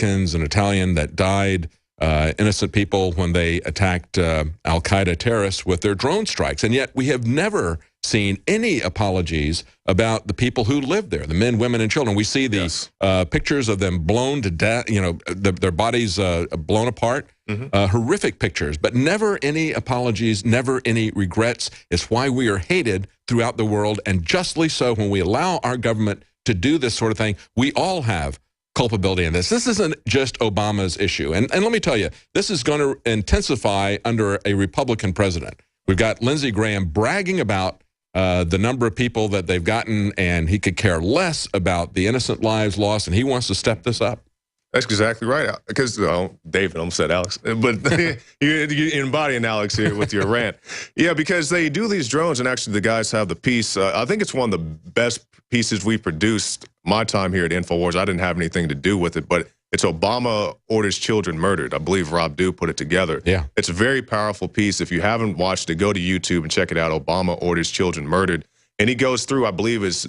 Americans, an Italian that died, innocent people when they attacked al-Qaeda terrorists with their drone strikes. And yet we have never seen any apologies about the people who lived there, the men, women, and children. We see the pictures of them blown to death, you know, their bodies blown apart, horrific pictures, but never any apologies, never any regrets. It's why we are hated throughout the world, and justly so. When we allow our government to do this sort of thing, we all have culpability in this. This isn't just Obama's issue. And let me tell you, this is going to intensify under a Republican president. We've got Lindsey Graham bragging about the number of people that they've gotten, and he could care less about the innocent lives lost, and he wants to step this up. That's exactly right. Because, David, I almost said Alex, but you're embodying Alex here with your rant. Yeah, because they do these drones, and actually the guys have the piece. I think it's one of the best pieces we produced my time here at InfoWars. I didn't have anything to do with it, but it's Obama Orders Children Murdered. I believe Rob Dew put it together. Yeah. It's a very powerful piece. If you haven't watched it, go to YouTube and check it out, Obama Orders Children Murdered. And he goes through, I believe it's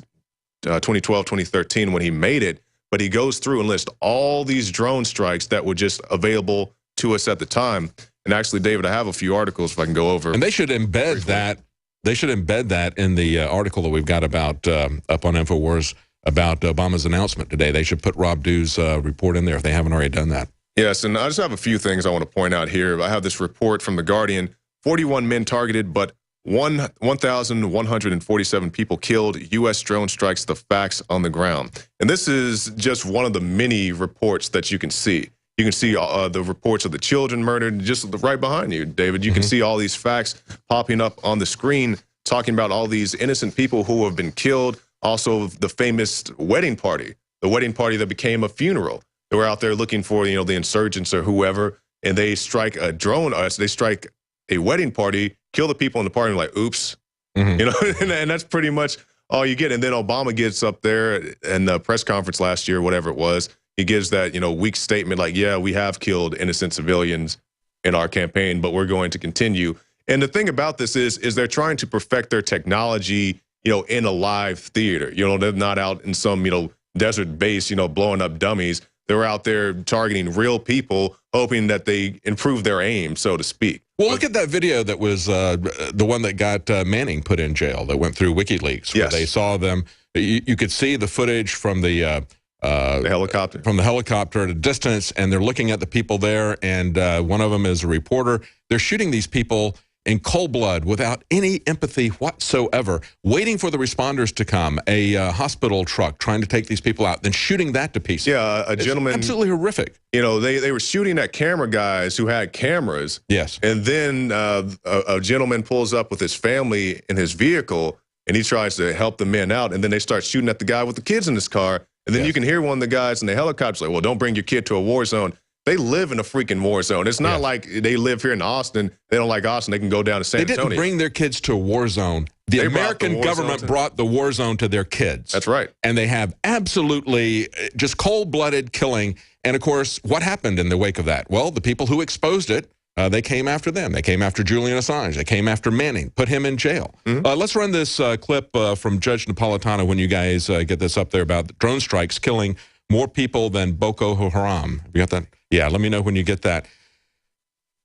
2012, 2013 when he made it, but he goes through and lists all these drone strikes that were just available to us at the time. And actually, David, I have a few articles if I can go over. And they should embed that. They should embed that in the article that we've got about up on InfoWars about Obama's announcement today. They should put Rob Dew's report in there if they haven't already done that. Yes, and I just have a few things I want to point out here. I have this report from The Guardian, 41 men targeted, but 1,147 people killed, U.S. drone strikes, the facts on the ground. And this is just one of the many reports that you can see. You can see the reports of the children murdered just right behind you, David. You can see all these facts popping up on the screen, talking about all these innocent people who have been killed. Also, the famous wedding party, the wedding party that became a funeral. They were out there looking for, you know, the insurgents or whoever, and they strike a drone, they strike a wedding party, kill the people in the party, and like, oops. You know, and that's pretty much all you get. And then Obama gets up there in the press conference last year, whatever it was, he gives that, you know, weak statement like, yeah, we have killed innocent civilians in our campaign, but we're going to continue. And the thing about this is they're trying to perfect their technology, you know, in a live theater. You know, they're not out in some, you know, desert base, you know, blowing up dummies. They're out there targeting real people, hoping that they improve their aim, so to speak. Well, look at that video that was the one that got Manning put in jail, that went through WikiLeaks, where they saw them. You could see the footage from the helicopter. From the helicopter at a distance, and they're looking at the people there, and one of them is a reporter. They're shooting these people in cold blood without any empathy whatsoever, waiting for the responders to come, a hospital truck trying to take these people out, then shooting that to pieces. Yeah, a gentleman. Absolutely horrific. You know, they were shooting at camera guys who had cameras. Yes. And then a gentleman pulls up with his family in his vehicle, and he tries to help the men out, and then they start shooting at the guy with the kids in his car. And then you can hear one of the guys in the helicopter like, well, don't bring your kid to a war zone. They live in a freaking war zone. It's not like they live here in Austin. They don't like Austin. They can go down to San Antonio. They didn't bring their kids to a war zone. The American government brought the war zone to their kids. That's right. And they have absolutely just cold-blooded killing. And, of course, what happened in the wake of that? Well, the people who exposed it, they came after them. They came after Julian Assange. They came after Manning, put him in jail. Let's run this clip from Judge Napolitano when you guys get this up there about drone strikes killing more people than Boko Haram. Have you got that? Yeah, let me know when you get that.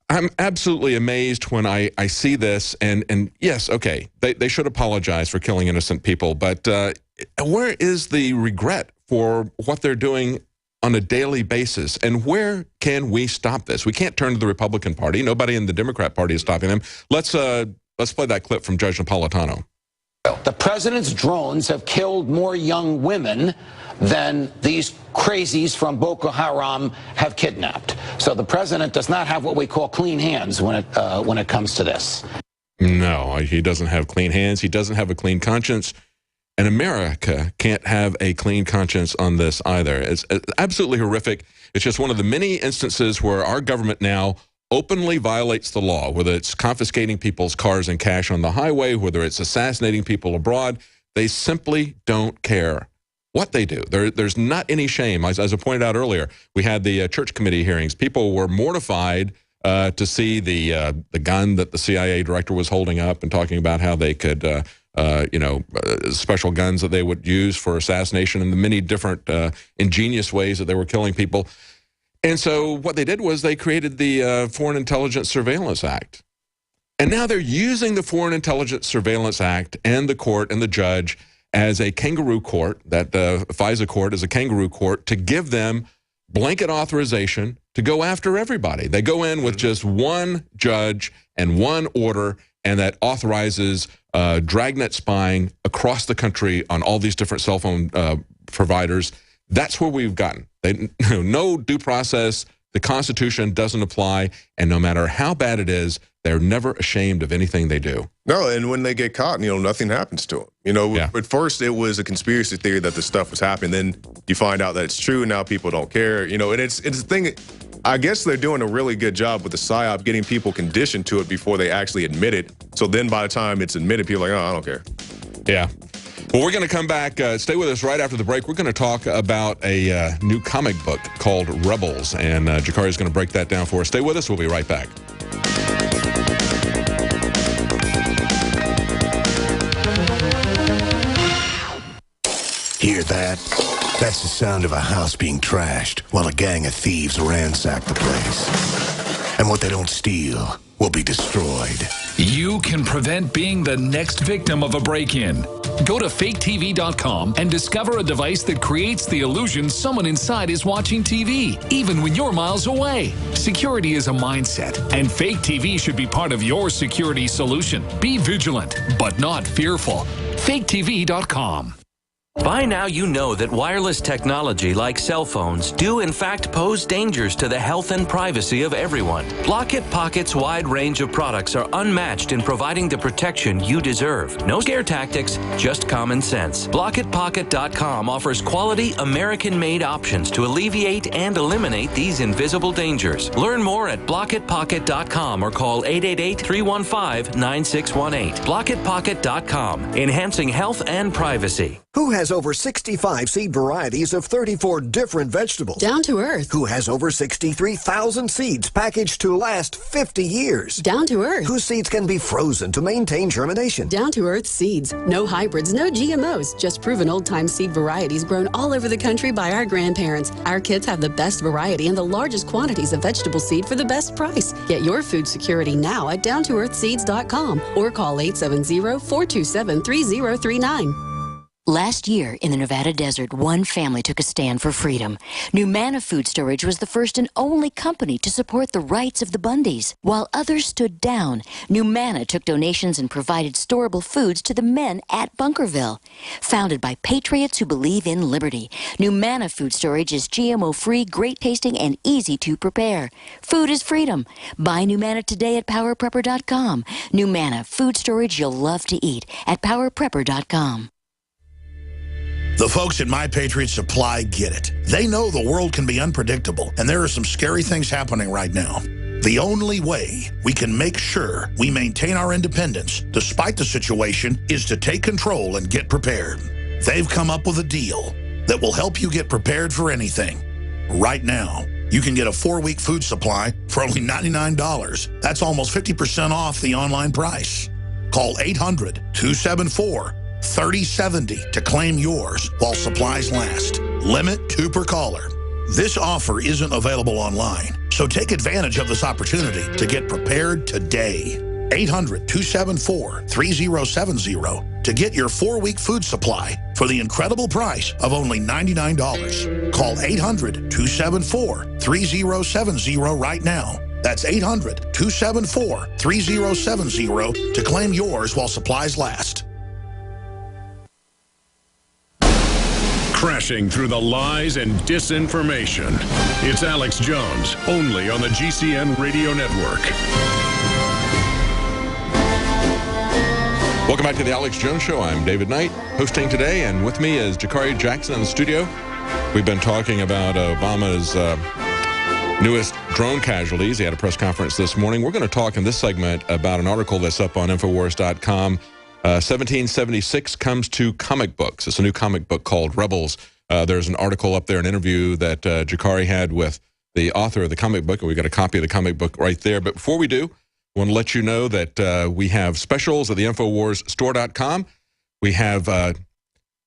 I'm absolutely amazed when I see this, and yes, okay, they should apologize for killing innocent people, but where is the regret for what they're doing on a daily basis, and where can we stop this? We can't turn to the Republican Party. Nobody in the Democrat Party is stopping them. Let's play that clip from Judge Napolitano. The president's drones have killed more young women than these crazies from Boko Haram have kidnapped. So the president does not have what we call clean hands when it comes to this. No, he doesn't have clean hands. He doesn't have a clean conscience. And America can't have a clean conscience on this either. It's absolutely horrific. It's just one of the many instances where our government now openly violates the law, whether it's confiscating people's cars and cash on the highway, whether it's assassinating people abroad. They simply don't care what they do. There's not any shame. As I pointed out earlier, we had the church committee hearings. People were mortified to see the gun that the CIA director was holding up and talking about how they could, special guns that they would use for assassination and the many different ingenious ways that they were killing people. And so what they did was they created the Foreign Intelligence Surveillance Act. And now they're using the Foreign Intelligence Surveillance Act and the court and the judge as a kangaroo court, that FISA court is a kangaroo court, to give them blanket authorization to go after everybody. They go in with just one judge and one order, and that authorizes dragnet spying across the country on all these different cell phone providers. That's where we've gotten. No due process. The Constitution doesn't apply, and no matter how bad it is, they're never ashamed of anything they do. No, and when they get caught, nothing happens to them. At first it was a conspiracy theory that this stuff was happening. Then you find out that it's true, and now people don't care. And it's the thing. I guess they're doing a really good job with the PSYOP, getting people conditioned to it before they actually admit it. So then by the time it's admitted, people are like, oh, I don't care. Yeah. Well, we're going to come back. Stay with us right after the break. We're going to talk about a new comic book called Rebels, and Jakari is going to break that down for us. Stay with us. We'll be right back. Hear that? That's the sound of a house being trashed while a gang of thieves ransack the place. And what they don't steal will be destroyed. You can prevent being the next victim of a break-in. Go to faketv.com and discover a device that creates the illusion someone inside is watching TV, even when you're miles away. Security is a mindset, and Fake TV should be part of your security solution. Be vigilant, but not fearful. faketv.com. By now you know that wireless technology like cell phones do in fact pose dangers to the health and privacy of everyone. Block-It Pocket's wide range of products are unmatched in providing the protection you deserve. No scare tactics, just common sense. BlockItPocket.com offers quality American-made options to alleviate and eliminate these invisible dangers. Learn more at BlockItPocket.com or call 888-315-9618. BlockItPocket.com, enhancing health and privacy. Who has over 65 seed varieties of 34 different vegetables? Down to Earth. Who has over 63,000 seeds packaged to last 50 years? Down to Earth. Whose seeds can be frozen to maintain germination? Down to Earth seeds. No hybrids, no GMOs, just proven old-time seed varieties grown all over the country by our grandparents. Our kids have the best variety and the largest quantities of vegetable seed for the best price. Get your food security now at downtoearthseeds.com or call 870-427-3039. Last year, in the Nevada desert, one family took a stand for freedom. Numanna Food Storage was the first and only company to support the rights of the Bundys. While others stood down, Numanna took donations and provided storable foods to the men at Bunkerville. Founded by patriots who believe in liberty, Numanna Food Storage is GMO-free, great-tasting, and easy to prepare. Food is freedom. Buy Numanna today at PowerPrepper.com. Numanna Food Storage you'll love to eat at PowerPrepper.com. The folks at My Patriot Supply get it. They know the world can be unpredictable, and there are some scary things happening right now. The only way we can make sure we maintain our independence, despite the situation, is to take control and get prepared. They've come up with a deal that will help you get prepared for anything. Right now, you can get a 4-week food supply for only $99. That's almost 50% off the online price. Call 800-274-3070 to claim yours while supplies last. Limit 2 per caller. This offer isn't available online, so take advantage of this opportunity to get prepared today. 800-274-3070 to get your 4-week food supply for the incredible price of only $99. Call 800-274-3070 right now. That's 800-274-3070 to claim yours while supplies last. Crashing through the lies and disinformation. It's Alex Jones, only on the GCN Radio Network. Welcome back to the Alex Jones Show. I'm David Knight, hosting today, and with me is Jakari Jackson in the studio. We've been talking about Obama's newest drone casualties. He had a press conference this morning. We're going to talk in this segment about an article that's up on Infowars.com. 1776 comes to comic books. It's a new comic book called Rebels. There's an article up there, an interview that Jakari had with the author of the comic book, and we've got a copy of the comic book right there. But before we do, I want to let you know that we have specials at the InfoWarsStore.com. We have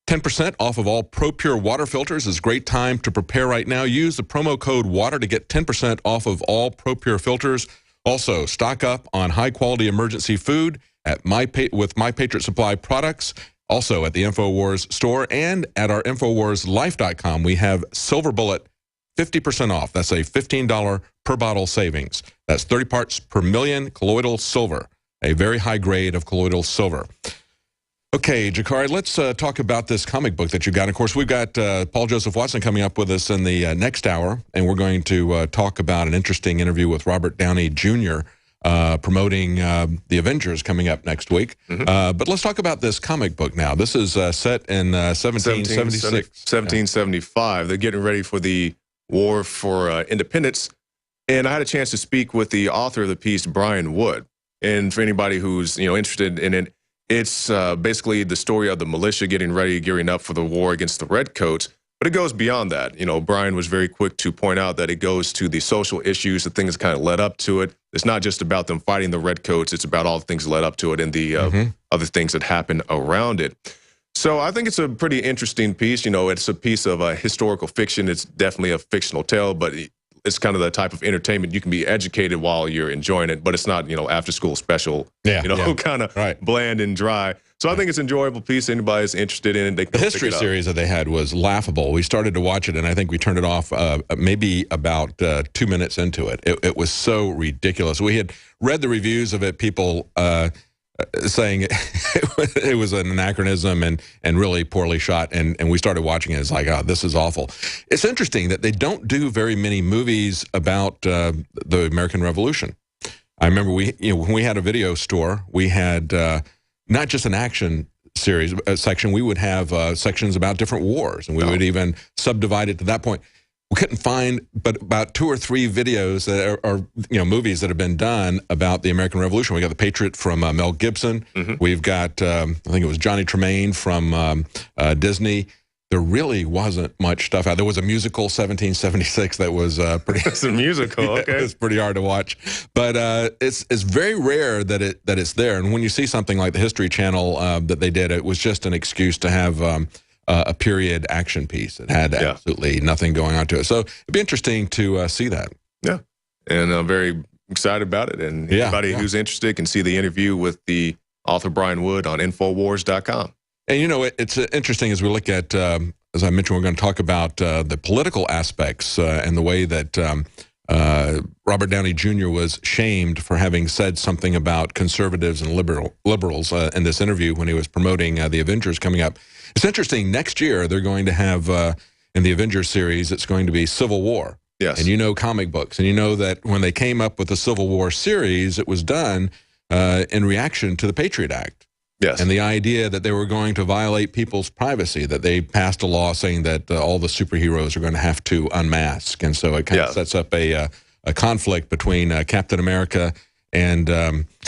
10 10% off of all ProPure water filters is a great time to prepare right now. Use the promo code WATER to get 10% off of all ProPure filters. Also, stock up on high-quality emergency food with My Patriot Supply products. Also, at the InfoWars store and at our InfoWarsLife.com, we have Silver Bullet 50% off. That's a $15 per bottle savings. That's 30 parts per million colloidal silver, a very high grade of colloidal silver. Okay, Jakari, let's talk about this comic book that you got. Of course, we've got Paul Joseph Watson coming up with us in the next hour, and we're going to talk about an interesting interview with Robert Downey Jr., promoting the Avengers coming up next week. But let's talk about this comic book now. This is set in 1776. 1775. They're getting ready for the War for Independence. And I had a chance to speak with the author of the piece, Brian Wood. And for anybody who's interested in it, it's basically the story of the militia gearing up for the war against the Redcoats. But it goes beyond that. Brian was very quick to point out that it goes to the social issues, the things that kind of led up to it. It's not just about them fighting the Redcoats. It's about all the things that led up to it and the other things that happened around it. So I think it's a pretty interesting piece. It's a piece of historical fiction. It's definitely a fictional tale, but it's kind of the type of entertainment you can be educated while you're enjoying it, but it's not, after school special, kind of bland and dry. So I think it's an enjoyable piece. Anybody's interested in it, the history series that they had was laughable. We started to watch it, and I think we turned it off maybe about 2 minutes into it. It was so ridiculous. We had read the reviews of it, people saying it was an anachronism and really poorly shot, and we started watching it. It's like, oh, this is awful. It's interesting that they don't do very many movies about the American Revolution. I remember when we had a video store, we had not just an action series section, we would have sections about different wars, and we would even subdivide it to that point. We couldn't find but about 2 or 3 videos that are movies that have been done about the American Revolution. We got The Patriot from Mel Gibson. We've got I think it was Johnny Tremaine from Disney. There really wasn't much stuff out. There was a musical, 1776, that was pretty. It's a musical, okay. It's pretty hard to watch, but it's very rare that it's there. And when you see something like the History Channel that they did, it was just an excuse to have a period action piece. It had absolutely nothing going on to it. So it'd be interesting to see that. Yeah, and I'm very excited about it. And anybody who's interested can see the interview with the author Brian Wood on Infowars.com. And it's interesting as we look at, as I mentioned, we're going to talk about the political aspects and the way that Robert Downey Jr. was shamed for having said something about conservatives and liberals in this interview when he was promoting the Avengers coming up. It's interesting. Next year, they're going to have, in the Avengers series, it's going to be Civil War. Yes. And comic books. And that when they came up with the Civil War series, it was done in reaction to the Patriot Act. Yes. And the idea that they were going to violate people's privacy, that they passed a law saying that all the superheroes are going to have to unmask. And so it kind of sets up a conflict between Captain America and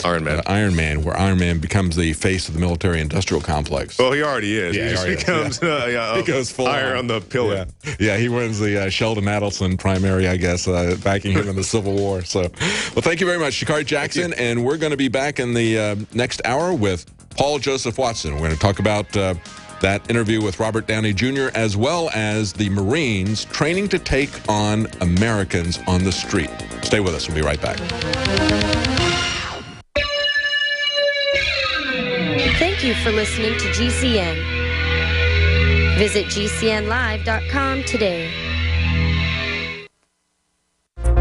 Iron Man, where Iron Man becomes the face of the military-industrial complex. Well, he already is. Yeah, he becomes he goes full fire on the pillar. Yeah, he wins the Sheldon Adelson primary, I guess, backing him in the Civil War. So, well, thank you very much, Sha'Carri Jackson. And we're going to be back in the next hour with Paul Joseph Watson. We're going to talk about that interview with Robert Downey Jr., as well as the Marines training to take on Americans on the street. Stay with us. We'll be right back. Thank you for listening to GCN. Visit GCNlive.com today.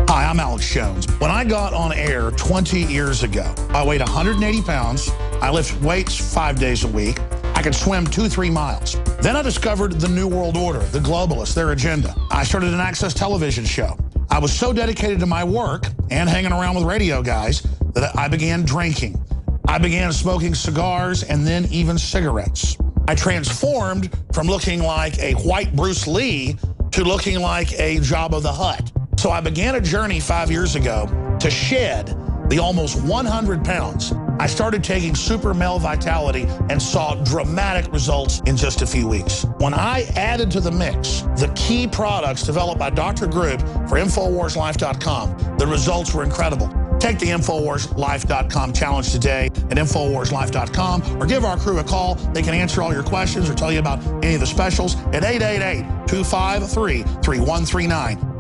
Hi, I'm Alex Jones. When I got on air 20 years ago, I weighed 180 pounds. I lift weights 5 days a week. I could swim 2-3 miles. Then I discovered the New World Order, the globalists, their agenda. I started an Access television show. I was so dedicated to my work and hanging around with radio guys that I began drinking. I began smoking cigars and then even cigarettes. I transformed from looking like a white Bruce Lee to looking like a Jabba the Hutt. So I began a journey 5 years ago to shed the almost 100 pounds. I started taking Super Male Vitality and saw dramatic results in just a few weeks. When I added to the mix the key products developed by Dr. Group for InfoWarsLife.com, the results were incredible. Take the InfoWarsLife.com challenge today at InfoWarsLife.com or give our crew a call. They can answer all your questions or tell you about any of the specials at 888-253-3139.